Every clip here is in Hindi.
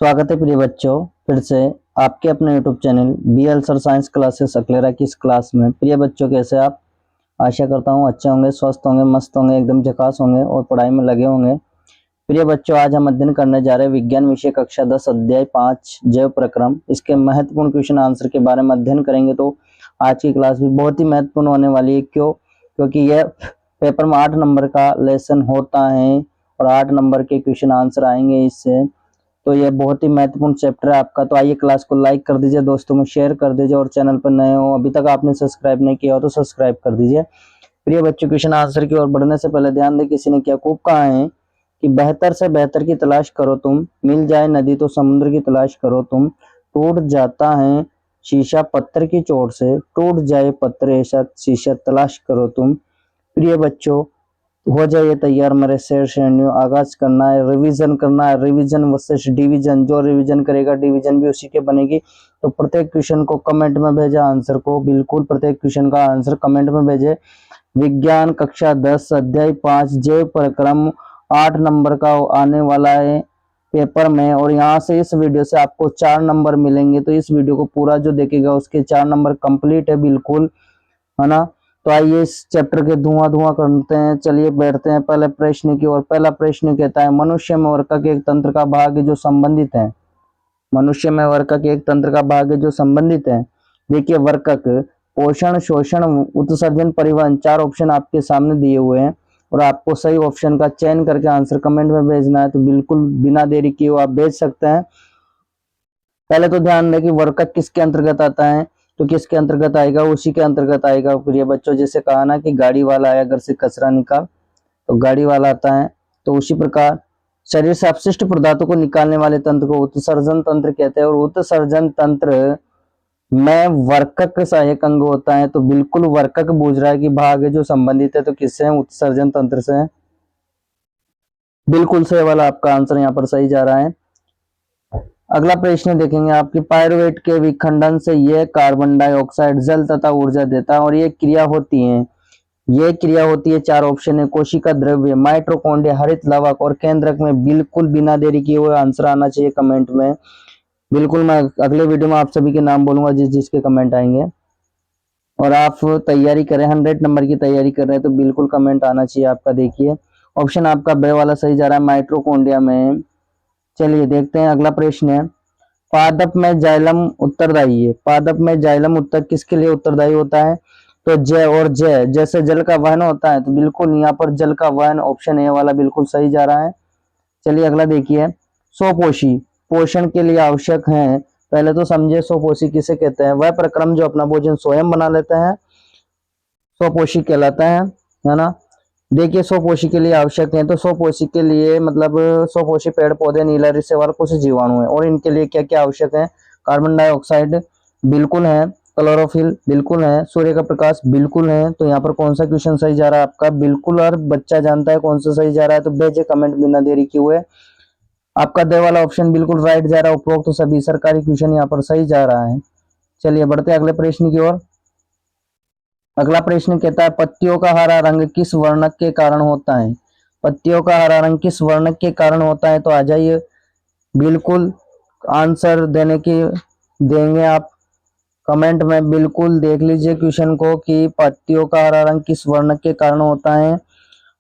स्वागत है प्रिय बच्चों, फिर से आपके अपने YouTube channel BL sir science classes Aklera की इस क्लास में। प्रिय बच्चों, कैसे आप? आशा करता हूँ अच्छे होंगे, स्वस्थ होंगे, मस्त होंगे, एकदम झकास होंगे और पढ़ाई में लगे होंगे। प्रिय बच्चों, आज हम अध्ययन करने जा रहे हैं विज्ञान विषय कक्षा 10 अध्याय 5 जैव प्रक्रम। इसके महत्वपूर्ण क्वेश्चन आंसर के बारे में अध्ययन करेंगे। तो आज की क्लास भी बहुत ही महत्वपूर्ण होने वाली है। क्यों? क्योंकि यह पेपर में 8 नंबर का लेसन होता है और 8 नंबर के क्वेश्चन आंसर आएंगे इससे। तो यह बहुत ही महत्वपूर्ण चैप्टर है आपका। तो आइए क्लास को लाइक कर दीजिए, दोस्तों में शेयर कर दीजिए और चैनल पर नए हो, अभी तक आपने सब्सक्राइब नहीं किया हो तो सब्सक्राइब कर दीजिए। प्रिय बच्चों, क्वेश्चन आंसर की ओर बढ़ने से पहले ध्यान दें, किसी ने क्या खूब कहा है कि बेहतर से बेहतर की तलाश करो तुम, मिल जाए नदी तो समुद्र की तलाश करो तुम, टूट जाता है शीशा पत्थर की चोट से, टूट जाए पत्थर ऐसा शीशा तलाश करो तुम। प्रिय बच्चों, हो जाइए तैयार, मेरे शेर श्रेणियों आगाज करना है, रिवीजन करना है। रिवीजन वर्सेस डिवीजन, जो रिवीजन करेगा डिवीजन भी उसी के बनेगी। तो प्रत्येक क्वेश्चन को कमेंट में भेजे आंसर को, बिल्कुल प्रत्येक क्वेश्चन का आंसर कमेंट में भेजे। विज्ञान कक्षा 10 अध्याय 5 जैव प्रक्रम 8 नंबर का आने वाला है पेपर में, और यहाँ से इस वीडियो से आपको 4 नंबर मिलेंगे। तो इस वीडियो को पूरा जो देखेगा उसके 4 नंबर कंप्लीट है, बिल्कुल, है ना। तो आइए इस चैप्टर के धुआं करते हैं। चलिए बैठते हैं पहले प्रश्न की ओर। पहला प्रश्न कहता है, मनुष्य में वर्कक एक तंत्र का भाग जो संबंधित है। मनुष्य में वर्कक एक तंत्र का भाग जो संबंधित है। देखिए, वर्कक पोषण, शोषण, उत्सर्जन, परिवहन, 4 ऑप्शन आपके सामने दिए हुए हैं और आपको सही ऑप्शन का चयन करके आंसर कमेंट में भेजना है। तो बिल्कुल बिना देरी किए आप भेज सकते हैं। पहले तो ध्यान दें कि वर्कक किसके अंतर्गत आता है। तो किसके अंतर्गत आएगा? उसी के अंतर्गत आएगा। प्रिय बच्चों, जैसे कहा ना कि गाड़ी वाला आया घर से कचरा निकाल, तो गाड़ी वाला आता है। तो उसी प्रकार शरीर से अपशिष्ट पदार्थों को निकालने वाले तंत्र को उत्सर्जन तंत्र कहते हैं, और उत्सर्जन तंत्र में वर्कक सहायक अंग होता है। तो बिल्कुल वर्कक बूझ रहा है कि भाग जो संबंधित है तो किससे है? उत्सर्जन तंत्र से है। बिल्कुल सही वाला आपका आंसर यहाँ पर सही जा रहा है। अगला प्रश्न देखेंगे आपकी, पायरुवेट के विखंडन से यह कार्बन डाइऑक्साइड जल तथा ऊर्जा देता है, और ये क्रिया होती है। ये क्रिया होती है, 4 ऑप्शन है, कोशिका द्रव्य, माइटोकॉन्ड्रिया, हरित लवक और केंद्रक में। बिल्कुल बिना देरी किए हुए आंसर आना चाहिए कमेंट में। बिल्कुल मैं अगले वीडियो में आप सभी के नाम बोलूंगा जिस जिसके कमेंट आएंगे। और आप तैयारी करें, 100 नंबर की तैयारी कर रहे हैं तो बिल्कुल कमेंट आना चाहिए आपका। देखिए ऑप्शन आपका बे वाला सही जा रहा है, माइटोकॉन्ड्रिया में। चलिए देखते हैं अगला प्रश्न है, पादप में जाइलम उत्तरदायी है। पादप में जाइलम उत्तर किसके लिए उत्तरदायी होता है? तो जय और जय, जैसे जल का वहन होता है, तो बिल्कुल यहाँ पर जल का वहन ऑप्शन ए वाला बिल्कुल सही जा रहा है। चलिए अगला देखिए, स्वपोषी पोषण के लिए आवश्यक है। पहले तो समझिए स्वपोषी किसे कहते हैं। वह प्रक्रम जो अपना भोजन स्वयं बना लेते हैं स्वपोषी कहलाता है ना। देखिए स्वपोषी के लिए आवश्यक है, तो स्वपोषी के लिए मतलब स्वपोषी पेड़ पौधे, नीला रिसेवाल, कुछ जीवाणु है, और इनके लिए क्या क्या आवश्यक है? कार्बन डाइऑक्साइड बिल्कुल है, क्लोरोफिल बिल्कुल है, सूर्य का प्रकाश बिल्कुल है। तो यहाँ पर कौन सा क्वेश्चन सही जा रहा है आपका? बिल्कुल, और बच्चा जानता है कौन सा सही जा रहा है, तो भेजे कमेंट बिना देरी किए हुए। आपका दे वाला ऑप्शन बिल्कुल राइट जा रहा है। उपरोक्त तो सभी सरकारी क्वेश्चन यहाँ पर सही जा रहा है। चलिए बढ़ते अगले प्रश्न की ओर। अगला प्रश्न कहता है, पत्तियों का हरा रंग किस वर्णक के कारण होता है? पत्तियों का हरा रंग किस वर्णक के कारण होता है? तो आ जाइए, बिल्कुल आंसर देंगे आप कमेंट में। बिल्कुल देख लीजिए क्वेश्चन को कि पत्तियों का हरा रंग किस वर्णक के कारण होता है।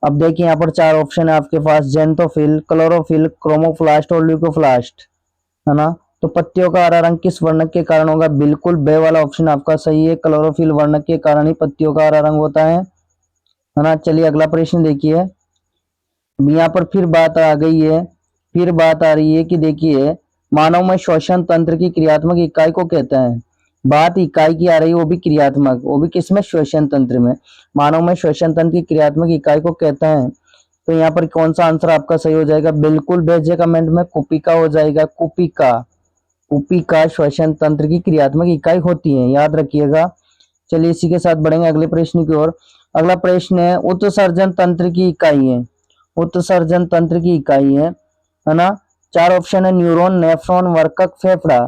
अब देखिए यहाँ पर 4 ऑप्शन है आपके पास, जेंथोफिल, क्लोरोफिल, क्रोमोप्लास्ट और ल्यूकोप्लास्ट, है ना। तो पत्तियों का हरा रंग किस वर्णक के कारण होगा? बिल्कुल बे वाला ऑप्शन आपका सही है, क्लोरोफिल वर्णक के कारण ही पत्तियों का हरा रंग होता है ना। चलिए अगला प्रश्न देखिए, यहाँ पर फिर बात आ गई है, फिर बात आ रही है कि देखिए, मानव में श्वसन तंत्र की क्रियात्मक इकाई को कहते हैं। बात इकाई की आ रही है, वो भी क्रियात्मक, वो भी किसमें? श्वसन तंत्र में। मानव में श्वसन तंत्र की क्रियात्मक इकाई को कहते हैं। तो यहाँ पर कौन सा आंसर आपका सही हो जाएगा? बिल्कुल भेजिए कमेंट में, कुपिका हो जाएगा। कुपिका, कुपिका श्वसन तंत्र की क्रियात्मक इकाई होती है, याद रखिएगा। चलिए इसी के साथ बढ़ेंगे अगले प्रश्न की ओर। अगला प्रश्न है, उत्सर्जन तंत्र की इकाई है। उत्सर्जन तंत्र की इकाई है ना। 4 ऑप्शन है, न्यूरॉन, नेफ्रॉन, वर्कक, फेफड़ा।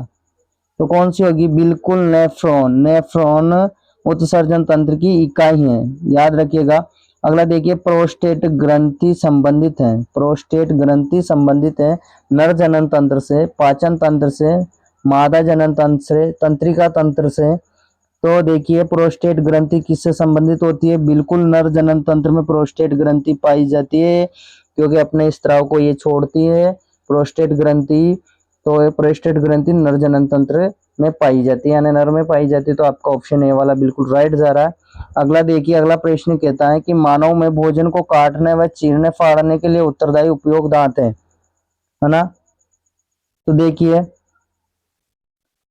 तो कौन सी होगी? बिल्कुल नेफ्रॉन। नेफ्रॉन उत्सर्जन तंत्र की इकाई है, याद रखिएगा। अगला देखिए प्रोस्टेट ग्रंथि संबंधित है, प्रोस्टेट ग्रंथि संबंधित है नर जनन तंत्र से, पाचन तंत्र से, मादा जनन तंत्र से, तंत्रिका तंत्र से। तो देखिए प्रोस्टेट ग्रंथि किससे संबंधित होती है? बिल्कुल नर जनन तंत्र में प्रोस्टेट ग्रंथि पाई जाती है, क्योंकि अपने स्त्राव को ये छोड़ती है प्रोस्टेट ग्रंथि। तो ये प्रोस्टेट ग्रंथि नर जनन तंत्र में पाई जाती है, यानी नर में पाई जाती है। तो आपका ऑप्शन ए वाला बिल्कुल राइट जा रहा है। अगला देखिए, अगला प्रश्न कहता है कि मानव में भोजन को काटने व चीरने फाड़ने के लिए उत्तरदायी उपयोग दांत है ना। तो देखिए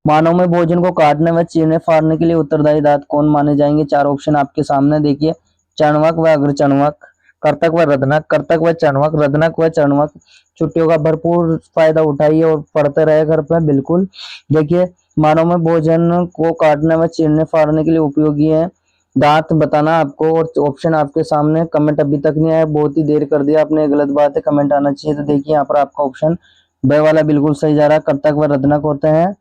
मानव में भोजन को काटने व चीरने फाड़ने के लिए उत्तरदायी दांत कौन माने जाएंगे? चार ऑप्शन आपके सामने देखिए, चणवक व अग्रचणवक, कर्तक व रत्नक, कर्तक व चणवक, रत्नक व चणवक। छुट्टियों का भरपूर फायदा उठाइए और पढ़ते रहे घर पे बिल्कुल। देखिए मानव में भोजन को काटने व चीरने फाड़ने के लिए उपयोगी है दांत बताना आपको, और ऑप्शन आपके सामने। कमेंट अभी तक नहीं आया, बहुत ही देर कर दिया आपने, गलत बात है, कमेंट आना चाहिए। तो देखिए यहाँ पर आपका ऑप्शन ब वाला बिल्कुल सही जा रहा है, कर्तक व रत्नक होते हैं,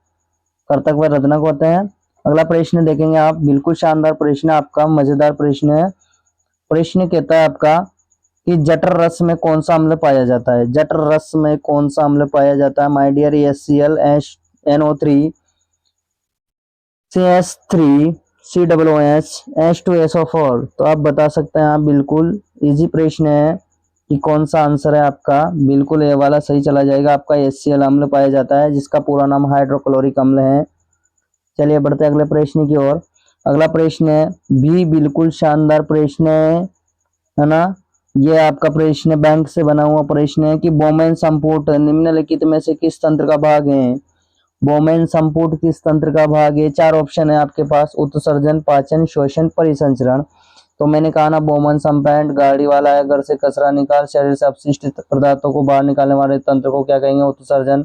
कर्तक व रत्नक होते हैं। अगला प्रश्न देखेंगे आप, बिल्कुल शानदार प्रश्न आपका, मजेदार प्रश्न है। प्रश्न कहता है आपका कि जठर रस में कौन सा अम्ल पाया जाता है? जठर रस में कौन सा अम्ल पाया जाता है? My dear HCl, NO3, CH3, COOH, H2SO4। तो आप बता सकते हैं, आप बिल्कुल इजी प्रश्न है कि कौन सा आंसर है आपका। बिल्कुल ये वाला सही चला जाएगा, आपका HCl अम्ल पाया जाता है, जिसका पूरा नाम हाइड्रोक्लोरिक अम्ल है। चलिए बढ़ते अगले प्रश्न की ओर। अगला प्रश्न है भी बिल्कुल शानदार प्रश्न है ना। ये आपका प्रश्न बैंक से बना हुआ प्रश्न है कि बोमेन संपुट निम्नलिखित में से किस तंत्र का भाग है? बोमेन संपुट किस तंत्र का भाग है? चार ऑप्शन है आपके पास, उत्सर्जन, पाचन, श्वसन, परिसंचरण। तो मैंने कहा ना, बोमन संपैंड गाड़ी वाला है, घर से कचरा निकाल, शरीर से अपशिष्ट पदार्थों को बाहर निकालने वाले तंत्र को क्या कहेंगे? उत्सर्जन।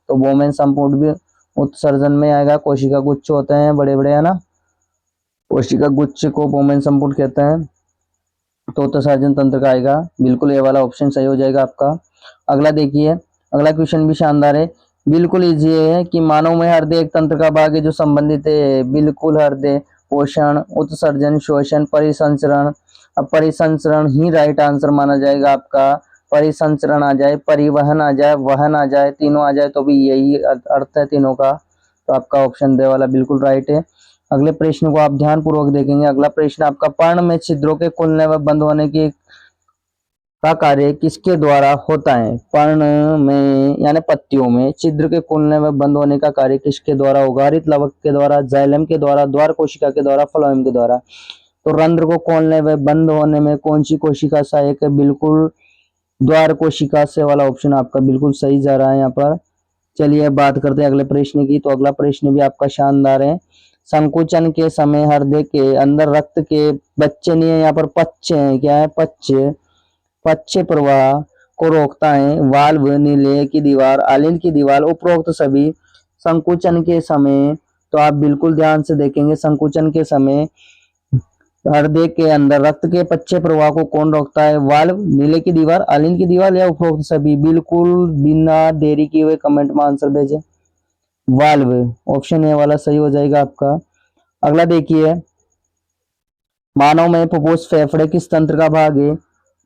तो बोमेन संपुट भी उत्सर्जन में आएगा। कोशिका गुच्छ होते हैं बड़े बड़े, है ना, कोशिका गुच्छ को बोमेन संपुट कहते हैं। तो उत्सर्जन तंत्र का आएगा, बिल्कुल ये वाला ऑप्शन सही हो जाएगा आपका। अगला देखिए, अगला क्वेश्चन भी शानदार है, बिल्कुल इजी है कि मानव में हृदय एक तंत्र का भाग है जो संबंधित है। बिल्कुल हृदय, पोषण, उत्सर्जन, श्वसन, परिसंचरण। अब परिसंचरण ही राइट आंसर माना जाएगा आपका। परिसंचरण आ जाए, परिवहन आ जाए, वहन आ जाए, तीनों आ जाए तो भी यही अर्थ है तीनों का। तो आपका ऑप्शन दे वाला बिल्कुल राइट है। अगले प्रश्न को आप ध्यान पूर्वक देखेंगे। अगला प्रश्न आपका, पर्ण में छिद्रों के खुलने व बंद होने की का कार्य किसके द्वारा होता है? पर्ण में यानी पत्तियों में छिद्र के खुलने व बंद होने का कार्य किसके द्वारा होगा? हरित लवक के द्वारा, जाइलम के द्वारा, द्वार कोशिका के द्वारा, फ्लोएम के द्वारा। तो रंध्र को खोलने व बंद होने में कौन सी कोशिका सहायक है? बिल्कुल द्वार कोशिका से वाला ऑप्शन आपका बिल्कुल सही जा रहा है यहाँ पर। चलिए बात करते हैं अगले प्रश्न की। तो अगला प्रश्न भी आपका शानदार है। संकुचन के समय हृदय के अंदर रक्त के बच्चे नहीं है, यहाँ पर पच्चे हैं। क्या है? पच्चे। पच्चे प्रवाह को रोकता है। वाल्व, नीले की दीवार, आलिंद की दीवार, उपरोक्त सभी संकुचन के समय। तो आप बिल्कुल ध्यान से देखेंगे, संकुचन के समय हृदय के अंदर रक्त के पच्चे प्रवाह को कौन रोकता है? वाल्व, नीले की दीवार, आलिंद की दीवार या उपरोक्त सभी? बिल्कुल बिना देरी किए हुए कमेंट में आंसर भेजें। वाल्व, ऑप्शन ए वाला सही हो जाएगा आपका। अगला देखिए, मानव में फुफ्फुस, फेफड़े किस तंत्र का भाग है?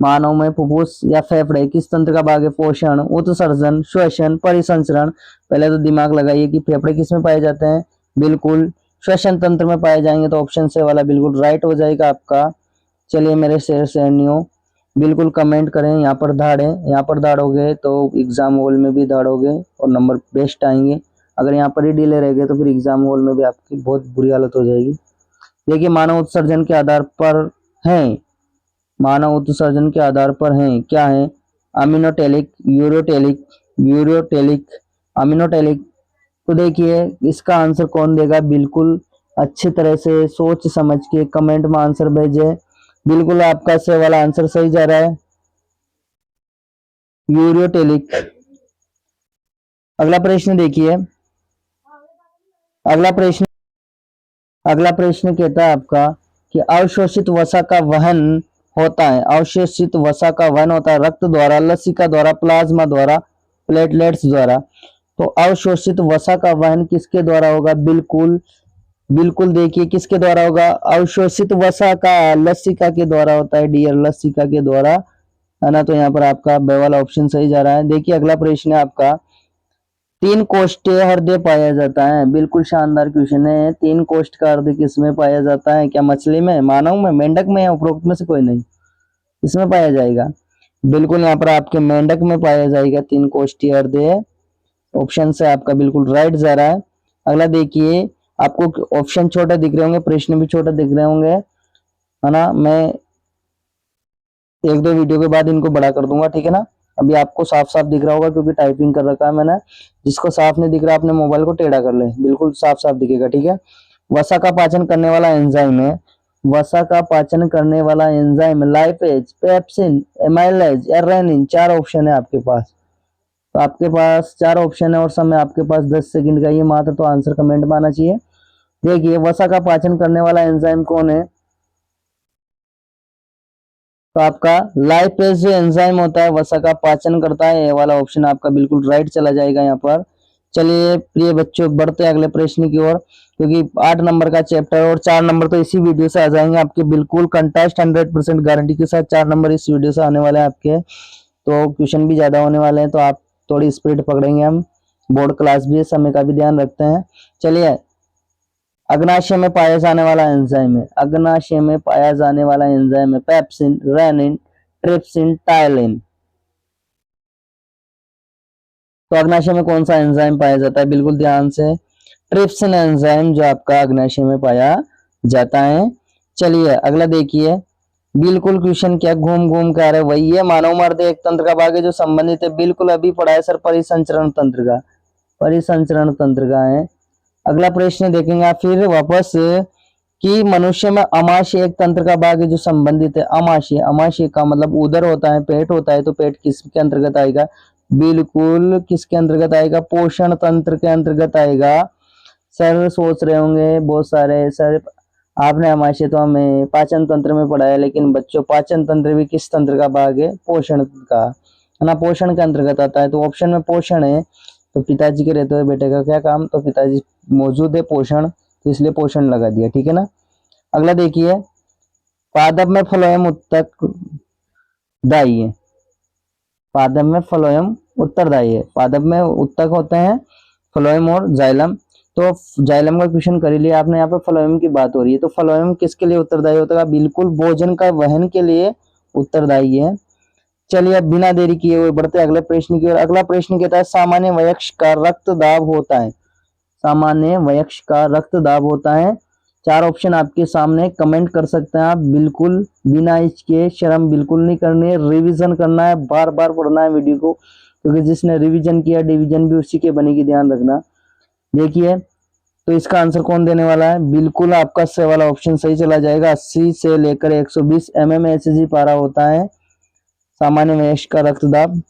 मानव में फुफ्फुस या फेफड़े किस तंत्र का भाग है? पोषण, उत्सर्जन, श्वसन, परिसंचरण। पहले तो दिमाग लगाइए कि फेफड़े किस में पाए जाते हैं? बिल्कुल श्वसन तंत्र में पाए जाएंगे। तो ऑप्शन से वाला बिल्कुल राइट हो जाएगा आपका। चलिए मेरे शेर शेरनियों, बिल्कुल कमेंट करें, यहाँ पर दाड़े, यहाँ पर दाड़ोगे तो एग्जाम हॉल में भी दाड़ोगे और नंबर बेस्ट आएंगे। अगर यहाँ पर ही डिले रह गए तो फिर एग्जाम हॉल में भी आपकी बहुत बुरी हालत हो जाएगी। देखिए मानव उत्सर्जन के आधार पर है, मानव उत्सर्जन के आधार पर है, क्या है? Aminotelic, यूरोटेलिक, यूरोटेलिक, aminotelic. तो देखिए इसका आंसर कौन देगा? बिल्कुल अच्छी तरह से सोच समझ के कमेंट में आंसर भेजे। बिल्कुल आपका से वाला आंसर सही जा रहा है, यूरोटेलिक। अगला प्रश्न देखिए, अगला प्रश्न, अगला प्रश्न कहता है आपका कि अवशोषित वसा का वहन होता है। अवशोषित वसा का वहन होता है रक्त द्वारा, लसिका द्वारा, प्लाज्मा द्वारा, प्लेटलेट्स द्वारा। तो अवशोषित वसा का वहन किसके द्वारा होगा? बिल्कुल बिल्कुल देखिए किसके द्वारा होगा, अवशोषित वसा का लसिका के द्वारा होता है डियर, लसिका के द्वारा, है ना। तो यहाँ पर आपका ब वाला ऑप्शन सही जा रहा है। देखिए अगला प्रश्न है आपका, तीन कोष्ठीय हृदय पाया जाता है। बिल्कुल शानदार क्वेश्चन है। तीन कोष्ठ का हृदय किसमें पाया जाता है? क्या मछली में, मानव में, मेंढक में, या उपरोक्त में से कोई नहीं? इसमें पाया जाएगा। बिल्कुल यहाँ पर आपके मेंढक में पाया जाएगा तीन कोष्ठीय हृदय। ऑप्शन से आपका बिल्कुल राइट जा रहा है। अगला देखिए, आपको ऑप्शन छोटा दिख रहे होंगे, प्रश्न भी छोटा दिख रहे होंगे, है ना। मैं एक दो वीडियो के बाद इनको बड़ा कर दूंगा, ठीक है ना। अभी आपको साफ साफ दिख रहा होगा क्योंकि टाइपिंग कर रखा है मैंने। जिसको साफ नहीं दिख रहा अपने मोबाइल को टेढ़ा कर ले, बिल्कुल साफ साफ दिखेगा, ठीक है। वसा का पाचन करने वाला एंजाइम है। वसा का पाचन करने वाला एंजाइम लाइपेज, पेप्सिन, एमाइलेज या रेनिन, चार ऑप्शन है आपके पास। तो आपके पास चार ऑप्शन है और समय आपके पास 10 सेकंड का ये मात्र, तो आंसर कमेंट में आना चाहिए। देखिए वसा का पाचन करने वाला एंजाइम कौन है? तो आपका लाइपेज जो एंजाइम होता है वसा का पाचन करता है, ये वाला ऑप्शन आपका बिल्कुल राइट चला जाएगा यहाँ पर। चलिए प्रिय बच्चों, बढ़ते अगले प्रश्न की ओर, क्योंकि 8 नंबर का चैप्टर और 4 नंबर तो इसी वीडियो से आ जाएंगे आपके, बिल्कुल कंटेस्ट 100% गारंटी के साथ 4 नंबर इस वीडियो से आने वाले हैं आपके। तो क्वेश्चन भी ज्यादा होने वाले हैं, तो आप थोड़ी स्पीड पकड़ेंगे। हम बोर्ड क्लास भी है, समय का भी ध्यान रखते हैं। चलिए, अग्नाशय में पाया जाने वाला एंजाइम है। अग्नाशय में पाया जाने वाला एंजाइम है पेप्सिन, रेनिन, ट्रिप्सिन, टायलिन। तो अग्नाशय में कौन सा एंजाइम पाया जाता है? बिल्कुल ध्यान से, ट्रिप्सिन एंजाइम जो आपका अग्नाशय में पाया जाता है। चलिए अगला देखिए, बिल्कुल क्वेश्चन क्या घूम घूम कर है, वही है, मानव मर्द एक तंत्र का भाग है जो संबंधित है। बिल्कुल अभी पढ़ा है सर, परिसंचरण तंत्र का, परिसंचरण तंत्र का है। अगला प्रश्न देखेंगे आप फिर वापस, कि मनुष्य में अमाशय एक तंत्र का भाग है जो संबंधित है। अमाशय, अमाशय का मतलब उदर होता है, पेट होता है, तो पेट किसके अंतर्गत आएगा? बिल्कुल किसके अंतर्गत आएगा? पोषण तंत्र के अंतर्गत आएगा। सर सोच रहे होंगे बहुत सारे, सर आपने अमाशय तो हमें पाचन तंत्र में पढ़ा है, लेकिन बच्चों पाचन तंत्र भी किस तंत्र का भाग है? पोषण का, है ना, पोषण के अंतर्गत आता है। तो ऑप्शन में पोषण है, तो पिताजी के रहते हुए बेटे का क्या काम? तो पिताजी मौजूद है पोषण, तो इसलिए पोषण लगा दिया, ठीक है ना। अगला देखिए, पादप में फ्लोएम उत्तरदायी है। पादप में फ्लोएम उत्तरदायी है। पादप में उत्तक होते हैं फ्लोएम और जाइलम। तो जाइलम का क्वेश्चन कर ही लिया आपने, यहाँ पे फ्लोएम की बात हो रही है। तो फ्लोएम किसके लिए उत्तरदायी होता है? बिल्कुल भोजन का वहन के लिए उत्तरदायी है। चलिए अब बिना देरी किए हुए बढ़ते अगले प्रश्न की ओर। अगला प्रश्न कहता है, सामान्य वयस्क का रक्तदाब होता है। सामान्य वयस्क का रक्तदाब होता है। चार ऑप्शन आपके सामने, कमेंट कर सकते हैं आप, बिल्कुल बिना हिचके, शर्म बिल्कुल नहीं करनी है, रिवीजन करना है, बार बार पढ़ना है वीडियो को, क्योंकि जिसने रिवीजन किया डिवीजन भी उसी के बनेगी, ध्यान रखना। देखिए, तो इसका आंसर कौन देने वाला है? बिल्कुल आपका स वाला ऑप्शन सही चला जाएगा। 80 से लेकर 120 mmHg पारा होता है सामान्य वयस्क का रक्तदाब।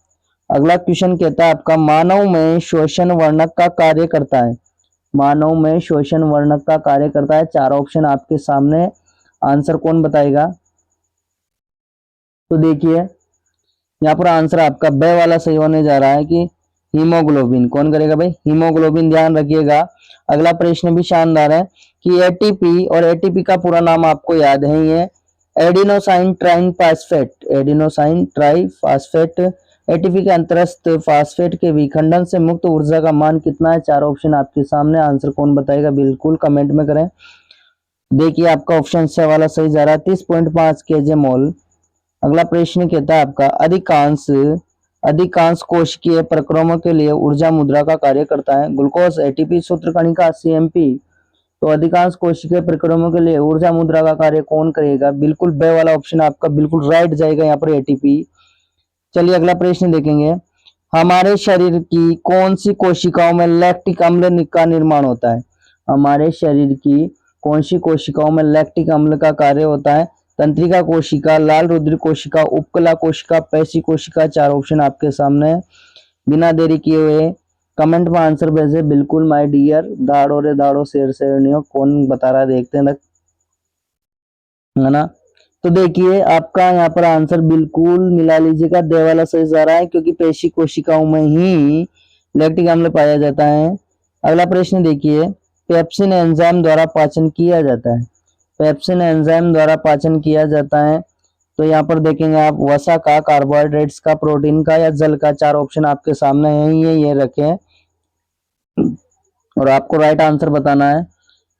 अगला क्वेश्चन कहता है आपका, मानव में श्वसन वर्णक का कार्य करता है। मानव में श्वसन वर्णक का कार्य करता है। चार ऑप्शन आपके सामने, आंसर कौन बताएगा? तो देखिए यहाँ पर आंसर आपका ब वाला सही होने जा रहा है कि हीमोग्लोबिन। कौन करेगा भाई? हीमोग्लोबिन, ध्यान रखिएगा। अगला प्रश्न भी शानदार है कि एटीपी, और एटीपी का पूरा नाम आपको याद है, ये adenosine triphosphate, adenosine triphosphate. ATP के अंतरस्थ फास्फेट के विखंडन से मुक्त ऊर्जा का मान कितना है? चार ऑप्शन आपके सामने, आंसर कौन बताएगा? बिल्कुल कमेंट में करें। देखिए आपका ऑप्शन स वाला सही जा रहा है, 30.5 kJ मोल। अगला प्रश्न कहता है आपका, अधिकांश अधिकांश कोशिकीय प्रक्रमों के लिए ऊर्जा मुद्रा का कार्य करता है। ग्लूकोज, एटीपी, सूत्रकणिका, सीएमपी। तो अधिकांश कोशिकीय प्रक्रमों के लिए ऊर्जा मुद्रा का कार्य कौन करेगा? बिल्कुल ब वाला ऑप्शन आपका बिल्कुल राइट जाएगा यहाँ पर, एटीपी। चलिए अगला प्रश्न देखेंगे, हमारे शरीर की कौन सी कोशिकाओं में लैक्टिक अम्ल का निर्माण होता है? हमारे शरीर की कौन सी कोशिकाओं में लैक्टिक अम्ल का कार्य होता है? तंत्रिका कोशिका, लाल रुधिर कोशिका, उपकला कोशिका, पेशी कोशिका। चार ऑप्शन आपके सामने, बिना देरी किए हुए कमेंट में आंसर भेजे। बिल्कुल माय डियर, दाड़ो रे दाड़ो शेर शेरनियो, कौन बता रहा है देखते हैं, है ना। तो देखिए आपका यहाँ पर आंसर बिल्कुल मिला लीजिएगा, दे वाला सही जा रहा है, क्योंकि पेशी कोशिकाओं में ही लैक्टिक अम्ल पाया जाता है। अगला प्रश्न देखिए, पेप्सिन एंजाइम द्वारा पाचन किया जाता है। पेप्सिन एंजाइम द्वारा पाचन किया जाता है। तो यहाँ पर देखेंगे आप वसा का, कार्बोहाइड्रेट्स का, प्रोटीन का या जल का, 4 ऑप्शन आपके सामने है, ये रखे हैं और आपको राइट आंसर बताना है।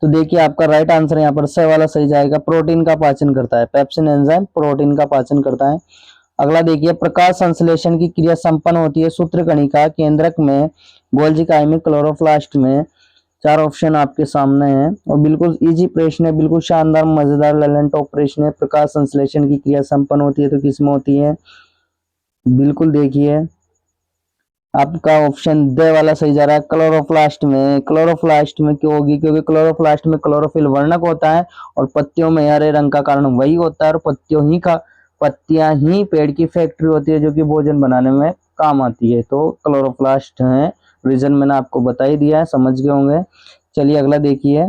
तो देखिए आपका राइट आंसर यहाँ पर स वाला सही जाएगा। प्रोटीन का पाचन करता है, पेप्सिन एंजाइम प्रोटीन का पाचन करता है। अगला देखिए, प्रकाश संश्लेषण की क्रिया संपन्न होती है सूत्रकणिका, केंद्रक में, गोल्जी काई में, क्लोरोप्लास्ट में। 4 ऑप्शन आपके सामने हैं और बिल्कुल इजी प्रश्न है, बिल्कुल शानदार मजेदार ललन टॉप प्रश्न है। प्रकाश संश्लेषण की क्रिया संपन्न होती है तो किसमें होती है? बिल्कुल देखिए आपका ऑप्शन द वाला सही जा रहा है, क्लोरोप्लास्ट में। क्लोरोप्लास्ट में क्यों होगी? क्योंकि क्लोरोप्लास्ट में क्लोरोफिल वर्णक होता है और पत्तियों में हरे रंग का कारण वही होता है और पत्तियां ही पेड़ की फैक्ट्री होती है जो कि भोजन बनाने में काम आती है। तो क्लोरोप्लास्ट है, रीजन मैंने आपको बता ही दिया है, समझ गए होंगे। चलिए अगला देखिए,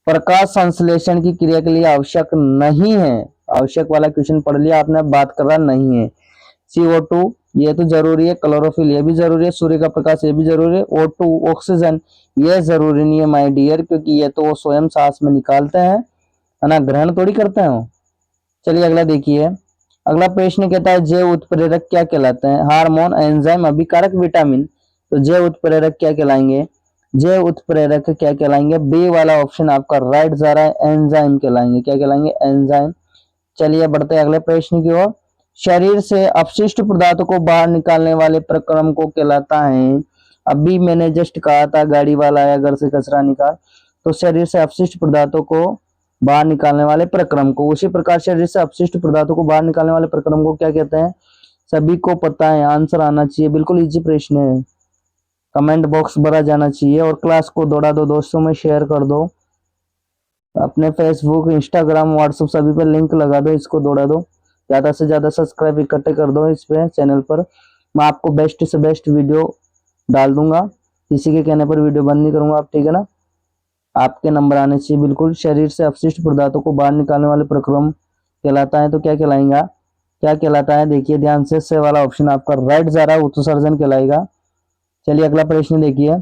प्रकाश संश्लेषण की क्रिया के लिए आवश्यक नहीं है, आवश्यक वाला क्वेश्चन पढ़ लिया आपने, बात कर रहा नहीं है। CO2 ये तो जरूरी है, क्लोरोफिल ये भी जरूरी है, सूर्य का प्रकाश ये भी जरूरी है, O2 ऑक्सीजन ये जरूरी नहीं है माय डियर, क्योंकि ये तो वो स्वयं सांस में निकालते हैं, है ना, ग्रहण थोड़ी करते हैं वो। चलिए अगला देखिए, अगला प्रश्न कहता है जैव उत्प्रेरक क्या कहलाते हैं? हार्मोन, एंजाइम, अभिकारक, विटामिन। तो जैव उत्प्रेरक क्या कहलाएंगे? जैव उत्प्रेरक क्या कहलाएंगे? बी वाला ऑप्शन आपका राइट जा रहा है, एंजाइम कहलाएंगे। क्या कहलाएंगे? एंजाइम। चलिए बढ़ते हैं अगले प्रश्न की ओर। शरीर से अपशिष्ट पदार्थों को बाहर निकालने वाले प्रक्रम को कहलाता है? अभी मैंने जस्ट कहा था गाड़ी वाला आया घर से कचरा निकाल, तो शरीर से अपशिष्ट पदार्थों को बाहर निकालने वाले प्रक्रम को, उसी प्रकार शरीर से अपशिष्ट पदार्थों को बाहर निकालने वाले प्रक्रम को क्या कहते हैं? सभी को पता है, आंसर आना चाहिए, बिल्कुल इजी प्रश्न है। कमेंट बॉक्स भरा जाना चाहिए और क्लास को दौड़ा दो, दोस्तों में शेयर कर दो, अपने फेसबुक, इंस्टाग्राम, व्हाट्सएप सभी पर लिंक लगा दो, इसको दौड़ा दो, ज्यादा से ज्यादा सब्सक्राइब इकट्ठे कर दो इस पे चैनल पर। मैं आपको बेस्ट से बेस्ट वीडियो डाल दूंगा, किसी के कहने पर वीडियो बंद नहीं करूंगा आप, ठीक है ना। आपके नंबर आने चाहिए बिल्कुल। शरीर से अपशिष्ट पदार्थों को बाहर निकालने वाले प्रक्रम कहलाता है, तो क्या कहलाएगा? क्या कहलाता है? देखिए ध्यान से वाला ऑप्शन आपका राइट जा रहा है, उत्सर्जन कहलाएगा। चलिए अगला प्रश्न देखिए,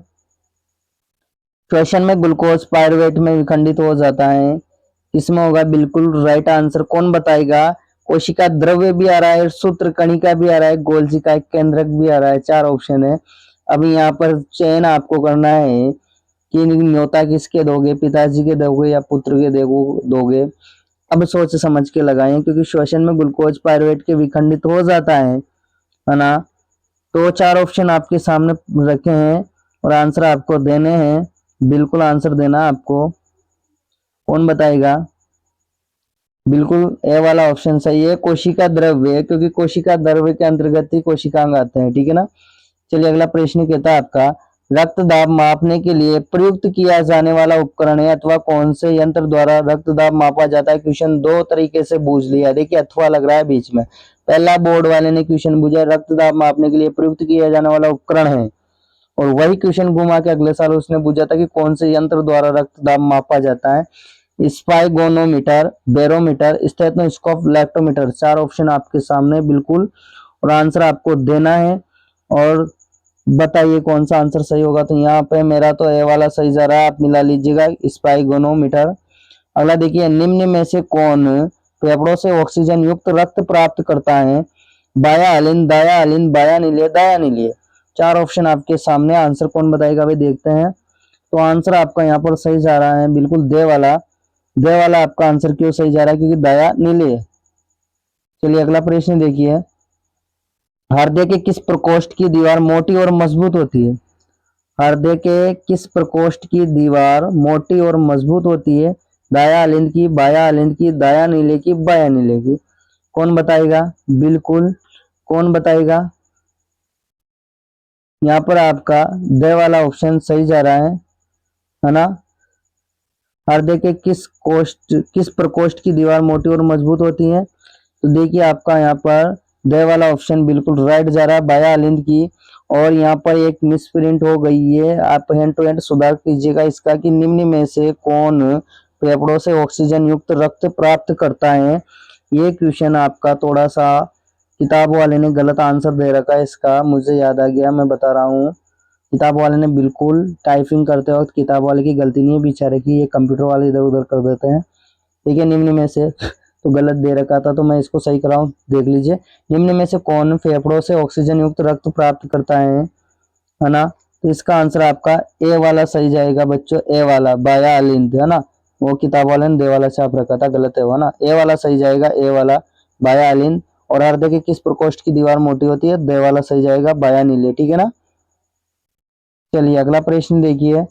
श्वसन में ग्लूकोज पायरुवेट में विखंडित हो जाता है, किसमें होगा? बिल्कुल राइट आंसर कौन बताएगा? कोशिका द्रव्य भी आ रहा है, सूत्र कणिका भी आ रहा है, गोल्जी का केंद्रक भी आ रहा है, 4 ऑप्शन है। अभी यहाँ पर चयन आपको करना है कि न्योता किसके दोगे, पिताजी के दोगे या पुत्र के दोगे। अब सोच समझ के लगाएं, क्योंकि श्वसन में ग्लूकोज पायरुवेट के विखंडित हो जाता है ना। तो 4 ऑप्शन आपके सामने रखे हैं और आंसर आपको देने हैं, बिल्कुल आंसर देना आपको। कौन बताएगा? बिल्कुल ए वाला ऑप्शन सही है, कोशिका द्रव्य, क्योंकि कोशिका द्रव्य के अंतर्गत ही कोशिकांग आते हैं, ठीक है ना। चलिए अगला प्रश्न कहता है आपका, रक्त दाब मापने के लिए प्रयुक्त किया जाने वाला उपकरण है अथवा कौन से यंत्र द्वारा रक्त दाब मापा जाता है? क्वेश्चन 2 तरीके से पूछ लिया, देखिए अथवा लग रहा है बीच में। पहला बोर्ड वाले ने क्वेश्चन पूछा रक्त दाब मापने के लिए प्रयुक्त किया जाने वाला उपकरण है, और वही क्वेश्चन घुमा के अगले साल उसने पूछा था कि कौन से यंत्र द्वारा रक्त दाब मापा जाता है? स्पाइगोनोमीटर, बैरोमीटर, स्टेथोस्कोप, लैक्टोमीटर। 4 ऑप्शन आपके सामने बिल्कुल, और आंसर आपको देना है और बताइए कौन सा आंसर सही होगा। तो यहाँ पे मेरा तो ए वाला सही जा रहा है, आप मिला लीजिएगा, स्पाइगोनोमीटर। अगला देखिए, निम्न में से कौन फेफड़ों से ऑक्सीजन युक्त रक्त प्राप्त करता है? बाया अलिन, दाया अलिन, बाया नीलिय, दाया नीलिय। 4 ऑप्शन आपके सामने, आंसर कौन बताएगा भाई, देखते हैं। तो आंसर आपका यहाँ पर सही जा रहा है बिल्कुल दे वाला। दे वाला आपका आंसर क्यों सही जा रहा है? क्योंकि दाया नीलिय। चलिए अगला प्रश्न देखिए, हृदय के किस प्रकोष्ठ की दीवार मोटी और मजबूत होती है? हृदय के किस प्रकोष्ठ की दीवार मोटी और मजबूत होती है? दाया अलिंद की, बाया अलिंद की, दाया नीले की, बाया नीले की। कौन बताएगा? बिल्कुल कौन बताएगा? यहाँ पर आपका द वाला ऑप्शन सही जा रहा है ना। हृदय के किस प्रकोष्ठ की दीवार मोटी और मजबूत होती है? तो देखिए आपका यहाँ पर द वाला ऑप्शन बिल्कुल राइट जा रहा है, बाया अलिंद की। और यहाँ पर एक मिसप्रिंट हो गई है, आप हैंड टू हैंड सुधार कीजिएगा इसका, कि निम्न में से कौन फेफड़ों से ऑक्सीजन युक्त रक्त प्राप्त करता है? ये क्वेश्चन आपका थोड़ा सा किताब वाले ने गलत आंसर दे रखा है इसका, मुझे याद आ गया, मैं बता रहा हूँ। किताब वाले ने बिल्कुल टाइपिंग करते वक्त किताब वाले की गलती नहीं है बेचारे की, ये कंप्यूटर वाले इधर उधर कर देते हैं। ठीक है, निम्न में से तो गलत दे रखा था तो मैं इसको सही कराऊं, देख लीजिए। निम्न में से कौन फेफड़ों से ऑक्सीजन युक्त रक्त प्राप्त करता है ना? तो इसका आंसर आपका ए वाला सही जाएगा बच्चों, ए वाला बाया अलिंद, है ना? वो किताब वाले ने दे वाला छाप रखा था, गलत है वो ना, ए वाला सही जाएगा, ए वाला बाया अलिंद। और हृदय के किस प्रकोष्ठ की दीवार मोटी होती है? दे वाला सही जाएगा, बाया नीले। ठीक है ना? चलिए अगला प्रश्न देखिए,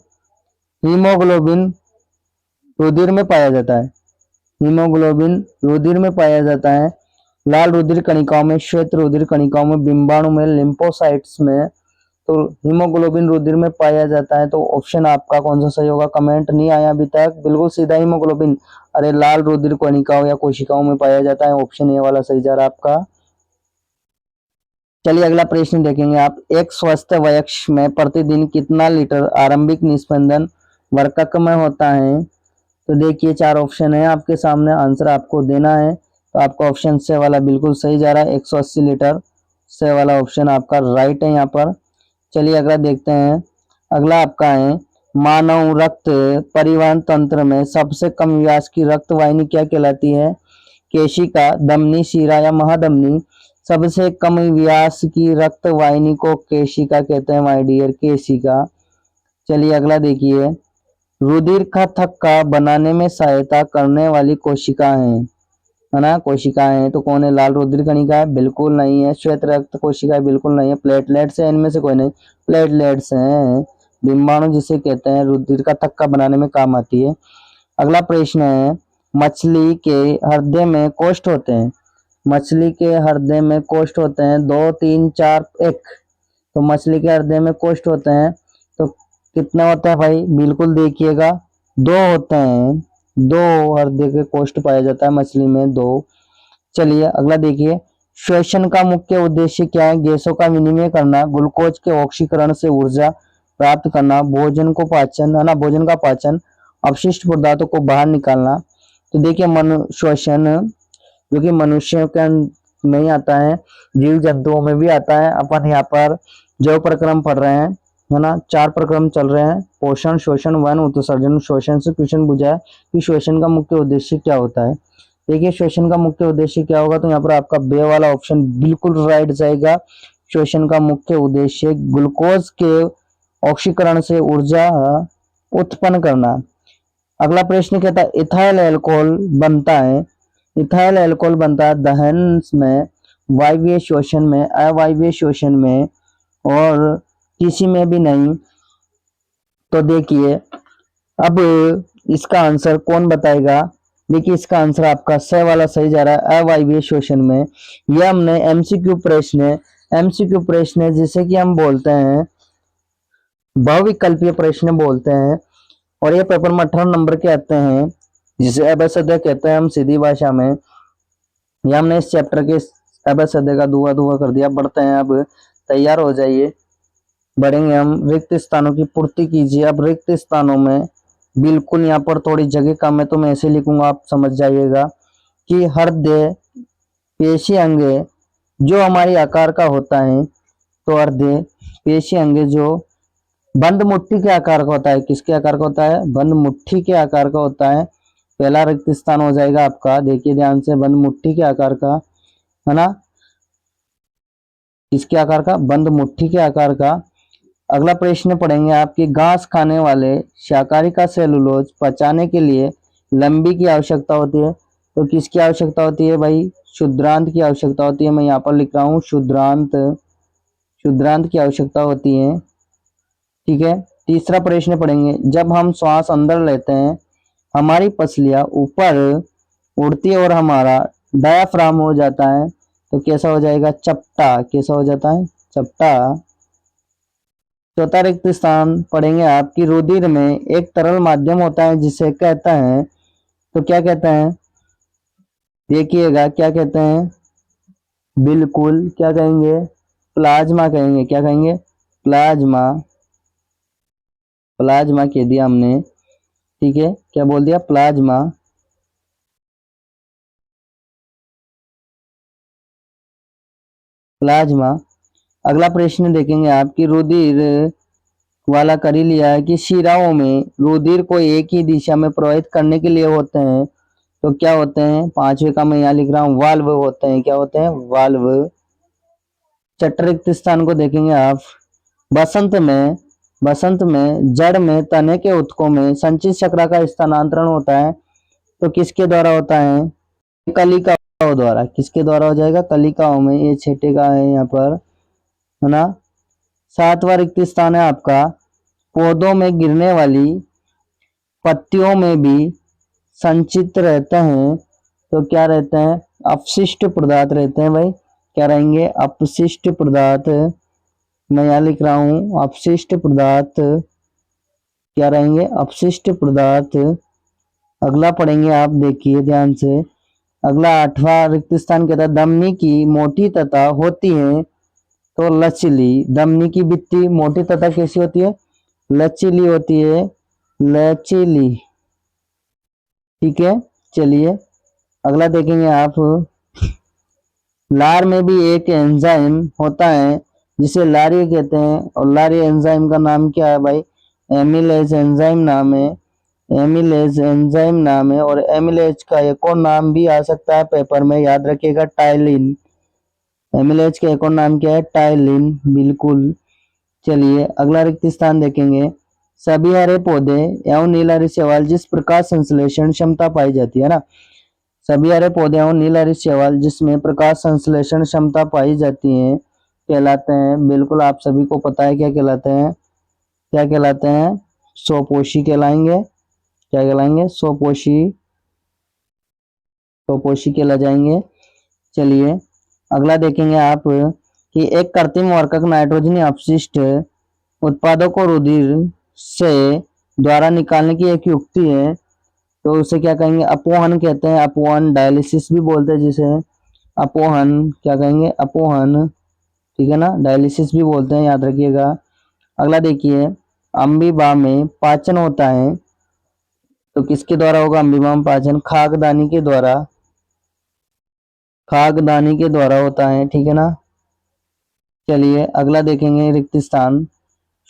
हीमोग्लोबिन रुधिर में पाया जाता है, हीमोग्लोबिन रुधिर में पाया जाता है लाल रुधिर कणिकाओं में, श्वेत रुधिर कणिकाओं में, बिंबाणु में, लिम्फोसाइट्स में। तो हीमोग्लोबिन रुधिर में पाया जाता है, तो ऑप्शन आपका कौन सा सही होगा? कमेंट नहीं आया अभी तक, बिल्कुल सीधा हीमोग्लोबिन, अरे लाल रुधिर कणिकाओं या कोशिकाओं में पाया जाता है, ऑप्शन ए वाला सही जा रहा है आपका। चलिए अगला प्रश्न देखेंगे आप, एक स्वस्थ वयस्क में प्रतिदिन कितना लीटर आरंभिक निस्पंदन वर्कक में होता है? तो देखिए चार ऑप्शन है आपके सामने, आंसर आपको देना है। तो आपका ऑप्शन से वाला बिल्कुल सही जा रहा है, 180 लीटर, से वाला ऑप्शन आपका राइट है यहाँ पर। चलिए अगला देखते हैं, अगला आपका है, मानव रक्त परिवहन तंत्र में सबसे कम व्यास की रक्त वाहिनी क्या कहलाती है? केशिका, धमनी, शिरा या महाधमनी? सबसे कम व्यास की रक्त वाहिनी को केशिका कहते हैं माय डियर, केशिका। चलिए अगला देखिए, रुधिर का थक्का बनाने में सहायता करने वाली कोशिकाएं, है ना? कोशिकाएं हैं तो कौन है? लाल रुधिर कणिका है, बिल्कुल नहीं है। श्वेत रक्त कोशिकाएं, बिल्कुल नहीं है। प्लेटलेट्स है, इनमें से कोई नहीं, प्लेटलेट्स हैं। बिंबाणु जिसे कहते हैं रुधिर का थक्का बनाने में काम आती है। अगला प्रश्न है, मछली के हृदय में कोष्ठ होते हैं, मछली के हृदय में कोष्ठ होते हैं 2 3 4 1। तो मछली के हृदय में कोष्ठ होते हैं तो कितना होता है भाई? बिल्कुल देखिएगा, 2 होते हैं, 2 हृदय के कोष्ठ पाया जाता है मछली में, 2। चलिए अगला देखिए, श्वसन का मुख्य उद्देश्य क्या है? गैसों का विनिमय करना, ग्लूकोज के ऑक्सीकरण से ऊर्जा प्राप्त करना, भोजन को पाचन, है ना, भोजन का पाचन, अपशिष्ट पदार्थों को बाहर निकालना। तो देखिए श्वसन जो कि मनुष्य के में ही आता है, जीव जंतुओं में भी आता है। अपन यहाँ पर जो प्रक्रम पढ़ रहे हैं, है ना, 4 प्रक्रम चल रहे हैं, पोषण, शोषण, वन, उत्सर्जन। शोषण से क्वेश्चन पूछा है कि शोषण का मुख्य उद्देश्य क्या होता है? देखिए शोषण का मुख्य उद्देश्य क्या होगा, तो यहाँ पर आपका बे वाला ऑप्शन बिल्कुल राइट जाएगा। शोषण का मुख्य उद्देश्य ग्लूकोज के ऑक्सीकरण से ऊर्जा उत्पन्न करना। अगला प्रश्न कहता है, इथाइल अल्कोहल बनता है, इथाइल अल्कोहल बनता है दहन में, वायवीय शोषण में, अवायवीय शोषण में, और किसी में भी नहीं। तो देखिए अब इसका आंसर कौन बताएगा? देखिए इसका आंसर आपका स वाला सही जा रहा है, अवायवीय शोषण में। यह हमने एमसीक्यू प्रश्न है, एमसीक्यू प्रश्न है जिसे कि हम बोलते हैं बहुविकल्पीय प्रश्न बोलते हैं, और ये पेपर में 18 नंबर के आते हैं, जिसे अबसद कहते हैं हम सीधी भाषा में। ये हमने इस चैप्टर के अबसद का दुआ दुआ कर दिया। बढ़ते हैं, अब तैयार हो जाइए, बढ़ेंगे हम। रिक्त स्थानों की पूर्ति कीजिए। अब रिक्त स्थानों में बिल्कुल यहाँ पर थोड़ी जगह कम है तो मैं ऐसे लिखूंगा, आप समझ जाइएगा कि हृदय पेशी अंग जो हमारी आकार का होता है, तो हृदय पेशी अंग जो बंद मुट्ठी के आकार का होता है, किसके आकार का होता है? बंद मुट्ठी के आकार का होता है। पहला रिक्त स्थान हो जाएगा आपका, देखिए ध्यान से, बंद मुट्ठी के आकार का, है ना, किसके आकार का? बंद मुट्ठी के आकार का। अगला प्रश्न पढ़ेंगे आपकी, घास खाने वाले शाकाहारी का सेलुलोज पचाने के लिए लंबी की आवश्यकता होती है, तो किसकी आवश्यकता होती है भाई? क्षुद्रांत की आवश्यकता होती है। मैं यहाँ पर लिख रहा हूँ क्षुद्रांत, क्षुद्रांत की आवश्यकता होती है। ठीक है, तीसरा प्रश्न पढ़ेंगे, जब हम श्वास अंदर लेते हैं हमारी पसलियां ऊपर उड़ती है और हमारा डायाफ्राम हो जाता है, तो कैसा हो जाएगा? चपटा। कैसा हो जाता है? चपटा। चौथा रिक्त स्थान पढ़ेंगे आपकी, रुधिर में एक तरल माध्यम होता है जिसे कहता है, तो क्या कहते हैं? देखिएगा क्या कहते हैं, बिल्कुल क्या कहेंगे? प्लाज्मा कहेंगे। क्या कहेंगे? प्लाज्मा। प्लाज्मा कह दिया हमने, ठीक है, क्या बोल दिया? प्लाज्मा। प्लाज्मा। अगला प्रश्न देखेंगे आपकी, रुधिर वाला कर ही लिया है कि शिराओं में रुधिर को एक ही दिशा में प्रवाहित करने के लिए होते हैं। तो क्या होते हैं? पांचवे का मैं यहाँ लिख रहा हूँ, वाल्व होते हैं। क्या होते हैं? वाल्व। छठे रिक्त स्थान को देखेंगे आप। बसंत में जड़ में तने के ऊतकों में संचित शर्करा का स्थानांतरण होता है। तो किसके द्वारा होता है? कलिकाओं द्वारा। किसके द्वारा हो जाएगा? कलिकाओं में। ये छठे का है यहाँ पर, है ना। सातवां रिक्त स्थान है आपका, पौधों में गिरने वाली पत्तियों में भी संचित रहते हैं। तो क्या रहते हैं? अपशिष्ट पदार्थ रहते हैं भाई। क्या रहेंगे? अपशिष्ट पदार्थ। मैं यहाँ लिख रहा हूँ अपशिष्ट पदार्थ। क्या रहेंगे? अपशिष्ट पदार्थ। अगला पढ़ेंगे आप, देखिए ध्यान से। अगला आठवां रिक्त स्थान कहता है, धमनी की मोटी तथा होती है तो लचीली। धमनी की भित्ति मोटी तथा कैसी होती है? लचीली होती है। लचीली। ठीक है, चलिए अगला देखेंगे आप। लार में भी एक एंजाइम होता है जिसे लारी कहते हैं, और लारी एंजाइम का नाम क्या है भाई? एमिलेज एंजाइम नाम है। एमिलेज एंजाइम नाम है। और एमिलेज का एक और नाम भी आ सकता है पेपर में, याद रखिएगा, टाइलिन। एमिलेज का एक और नाम क्या है? टाइलिन। बिल्कुल। चलिए अगला रिक्त स्थान देखेंगे। सभी हरे पौधे एवं नीलहरी शैवाल जिस प्रकाश संश्लेषण क्षमता पाई जाती है ना, सभी हरे पौधे एवं नीलहरी शैवाल जिसमें प्रकाश संश्लेषण क्षमता पाई जाती है कहलाते हैं, बिल्कुल आप सभी को पता है क्या कहलाते हैं? क्या कहलाते हैं? स्वपोषी कहलाएंगे। क्या कहलाएंगे? स्वपोषी। स्वपोषी कहला जाएंगे। चलिए अगला देखेंगे आप कि एक कृत्रिम वर्धक नाइट्रोजनी अपशिष्ट उत्पादों को रुधिर से द्वारा निकालने की एक युक्ति है। तो उसे क्या कहेंगे? अपोहन कहते हैं। अपोहन, डायलिसिस भी बोलते हैं जिसे। अपोहन। क्या कहेंगे? अपोहन। ठीक है ना, डायलिसिस भी बोलते हैं, याद रखिएगा। अगला देखिए, अम्बीबा में पाचन होता है तो किसके द्वारा होगा अम्बीबा में पाचन? खाकदानी के द्वारा। खाकदानी के द्वारा होता है। ठीक है ना। चलिए अगला देखेंगे रिक्त स्थान।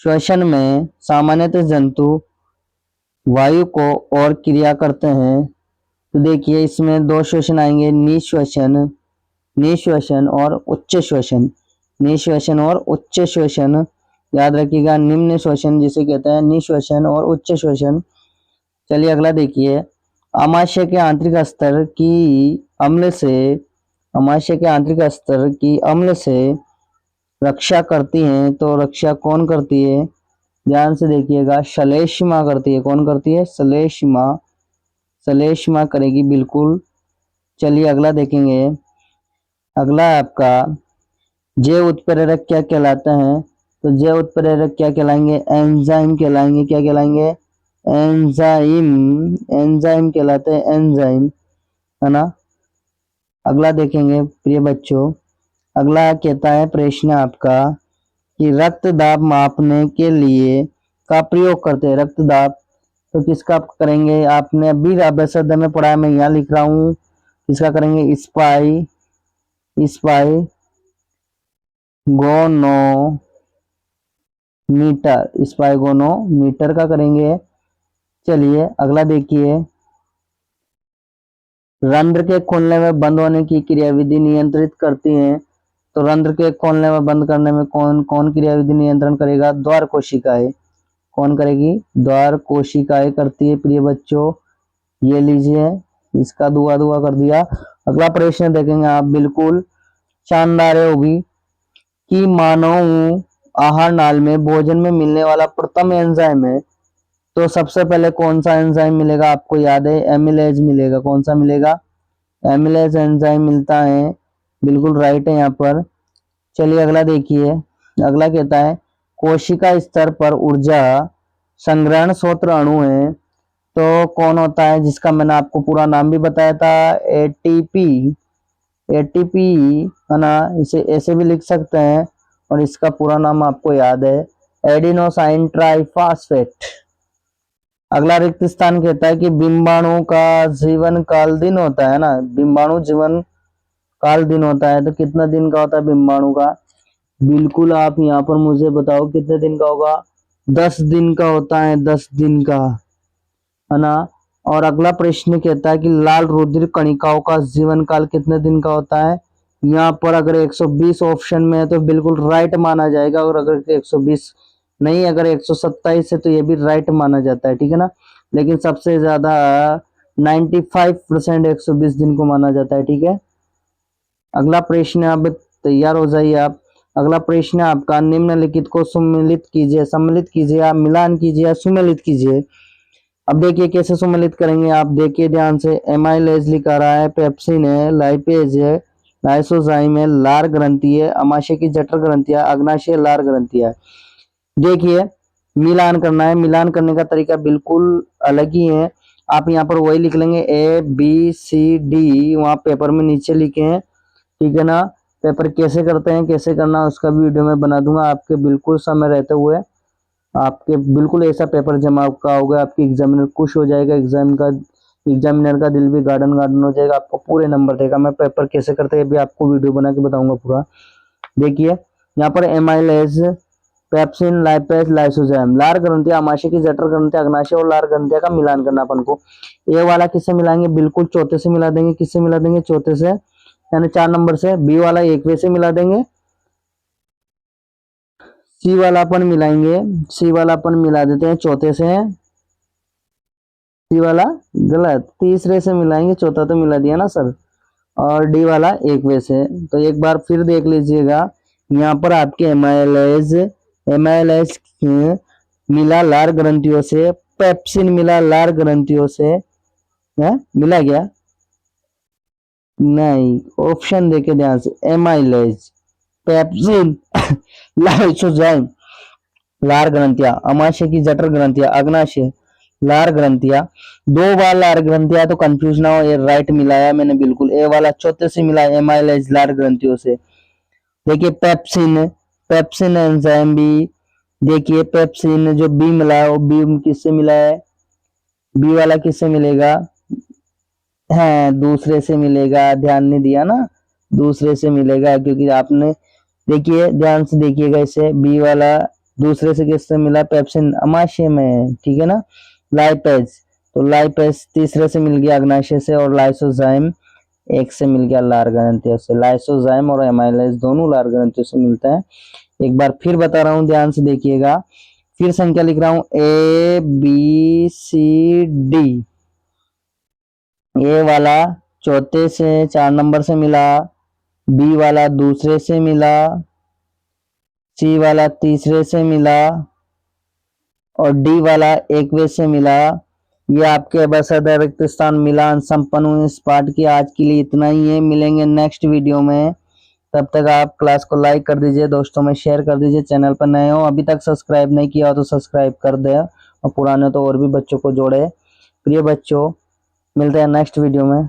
श्वसन में सामान्यतः जंतु वायु को और क्रिया करते हैं। तो देखिए इसमें दो श्वसन आएंगे, निश्वसन। निश्वसन और उच्च श्वसन। निश्वसन और उच्च श्वसन। याद रखिएगा, निम्न श्वसन जिसे कहते हैं निश्वसन और उच्च श्वसन। चलिए अगला देखिए, आमाशय के आंतरिक स्तर की अम्ल से आमाशय के आंतरिक स्तर की अम्ल से रक्षा करती हैं। तो रक्षा कौन करती है? ध्यान से देखिएगा, श्लेष्मा करती है। कौन करती है? श्लेष्मा। श्लेष्मा करेगी, बिल्कुल। चलिए अगला देखेंगे। अगला आपका जैव उत्प्रेरक क्या कहलाते हैं? तो जैव उत्प्रेरक क्या कहलाएंगे? एंजाइम कहलाएंगे। क्या कहलाएंगे? एंजाइम। एंजाइम कहलाते हैं, एंजाइम, है ना। अगला देखेंगे प्रिय बच्चों। अगला कहता है प्रश्न आपका कि रक्त दाब मापने के लिए का प्रयोग करते हैं। रक्त दाब तो किसका करेंगे? आपने अभी अभ्यास में पढ़ा है, मैं यहाँ लिख रहा हूँ। किसका करेंगे? स्पाई स्पाइगोनोमीटर का करेंगे। चलिए अगला देखिए, रंध्र के खोलने में बंद होने की क्रियाविधि नियंत्रित करती है। तो रंध्र के खोलने में बंद करने में कौन कौन क्रियाविधि नियंत्रण करेगा? द्वार कोशिकाएं। कौन करेगी? द्वार कोशिकाएं करती है प्रिय बच्चों। ये लीजिए, इसका दुआ दुआ कर दिया। अगला प्रश्न देखेंगे आप, बिल्कुल शानदार है वो भी, कि मानव आहार नाल में भोजन में मिलने वाला प्रथम एंजाइम है। तो सबसे पहले कौन सा एंजाइम मिलेगा? आपको याद है, एमिलेज मिलेगा। कौन सा मिलेगा? एमिलेज एंजाइम मिलता है, बिल्कुल राइट है यहाँ पर। चलिए अगला देखिए। अगला कहता है कोशिका स्तर पर ऊर्जा संग्रहण स्रोत अणु है। तो कौन होता है? जिसका मैंने आपको पूरा नाम भी बताया था, एटीपी। एटीपी, है ना, इसे ऐसे भी लिख सकते हैं। और इसका पूरा नाम आपको याद है, एडिनोसाइन ट्राइफॉस्फेट। अगला रिक्त स्थान कहता है कि बिंबाणु का जीवन काल दिन होता है ना। बिंबाणु जीवन काल दिन होता है। तो कितना दिन का होता है बिंबाणु का? बिल्कुल आप यहाँ पर मुझे बताओ कितने दिन का होगा? 10 दिन का होता है, 10 दिन का, है ना। और अगला प्रश्न कहता है कि लाल रुधिर कणिकाओं का जीवन काल कितने दिन का होता है। यहाँ पर अगर 120 ऑप्शन में है तो बिल्कुल राइट माना जाएगा, और अगर 120 नहीं, अगर 127 है तो ये भी राइट माना जाता है, ठीक है ना। लेकिन सबसे ज्यादा 95% 120 दिन को माना जाता है, ठीक है। अगला प्रश्न है, अब तैयार हो जाइए आप। अगला प्रश्न है आपका, निम्नलिखित को सम्मिलित कीजिए, सम्मिलित कीजिए, आप मिलान कीजिए या सुमेलित कीजिए। अब देखिए कैसे सम्मिलित करेंगे, आप देखिए ध्यान से। एमाइलेज लिखा रहा है, पेप्सिन है, लाइपेज है, लाइसोजाइम है, लार ग्रंथि है, अमाशय की जठर ग्रंथि है, अग्नाशय लार ग्रंथि है। देखिए मिलान करना है, मिलान करने का तरीका बिल्कुल अलग ही है। आप यहाँ पर वही लिख लेंगे ABCD, वहां पेपर में नीचे लिखे हैं, ठीक है ना। पेपर कैसे करते हैं, कैसे करना है, उसका भी वीडियो में बना दूंगा आपके बिल्कुल समय रहते हुए। आपके बिल्कुल ऐसा पेपर जमा का होगा, आपकी एग्जामिनर खुश हो जाएगा, एग्जामिनर का दिल भी गार्डन गार्डन हो जाएगा, आपको पूरे नंबर देगा। मैं पेपर कैसे करते हैं भी आपको वीडियो बना के बताऊंगा पूरा। देखिए यहाँ पर एमाइलेज, पेप्सिन, लाइपेज, लाइसोजाइम, लार ग्रंथियां, अमाशय की जठर ग्रंथियां, अग्नाशय और लार ग्रंथियां का मिलान करना अपन को। ए वाला किससे मिलाएंगे, बिल्कुल चौथे से मिला देंगे। किससे मिला देंगे, चौथे से, यानी 4 नंबर से। बी वाला 1वें से मिला देंगे। सी वाला अपन मिलाएंगे, सी वाला अपन मिला देते हैं चौथे से। सी वाला गलत, तीसरे से मिलाएंगे, चौथा तो मिला दिया ना सर। और डी वाला 1वें से। तो एक बार फिर देख लीजिएगा, यहाँ पर आपके एमाइलेज, एमाइलेज मिला लार ग्रंथियों से, पेप्सिन मिला लार ग्रंथियों से, है मिला गया नहीं। ऑप्शन देखे ध्यान से, एमाइलेज, पेप्सिन, लाइसोजाइम, लार ग्रंथियां, अमाशय की जठर ग्रंथियां, अग्नाशय लार ग्रंथियां। 2 बार लार ग्रंथियां, तो कंफ्यूज ना हो, ये राइट मिलाया मैंने बिल्कुल। ए वाला चौथे से मिला, एमाइलेज लार ग्रंथियों से। देखिए पेप्सिन, पेप्सिन एंजाइम भी, देखिए पेप्सिन जो बी मिला है वो बी किससे मिला है, बी वाला किससे मिलेगा, है दूसरे से मिलेगा। ध्यान नहीं दिया ना, दूसरे से मिलेगा, क्योंकि आपने देखिए ध्यान से देखिएगा इसे, बी वाला दूसरे से किससे मिला, पेप्सिन अमाशय में, ठीक है ना। लाइपेज, तो लाइपेज तीसरे से मिल गया, अग्नाशय से। और लाइसोजाइम एक से मिल गया, लार ग्रंथियों से। लाइसोजाइम और एमाइलेज दोनों लार ग्रंथियों से मिलता है। एक बार फिर बता रहा हूं, ध्यान से देखिएगा। फिर संख्या लिख रहा हूं, ABCD। ए वाला चौथे से 4 नंबर से मिला, बी वाला दूसरे से मिला, सी वाला तीसरे से मिला, और डी वाला 1वें से मिला। ये आपके बस रिक्त स्थान मिलान संपन्न हुए इस पाठ की। आज के लिए इतना ही है, मिलेंगे नेक्स्ट वीडियो में। तब तक आप क्लास को लाइक कर दीजिए, दोस्तों में शेयर कर दीजिए। चैनल पर नए हो, अभी तक सब्सक्राइब नहीं किया हो तो सब्सक्राइब कर दे, और पुराने तो और भी बच्चों को जोड़े। प्रिय बच्चों, मिलते हैं नेक्स्ट वीडियो में।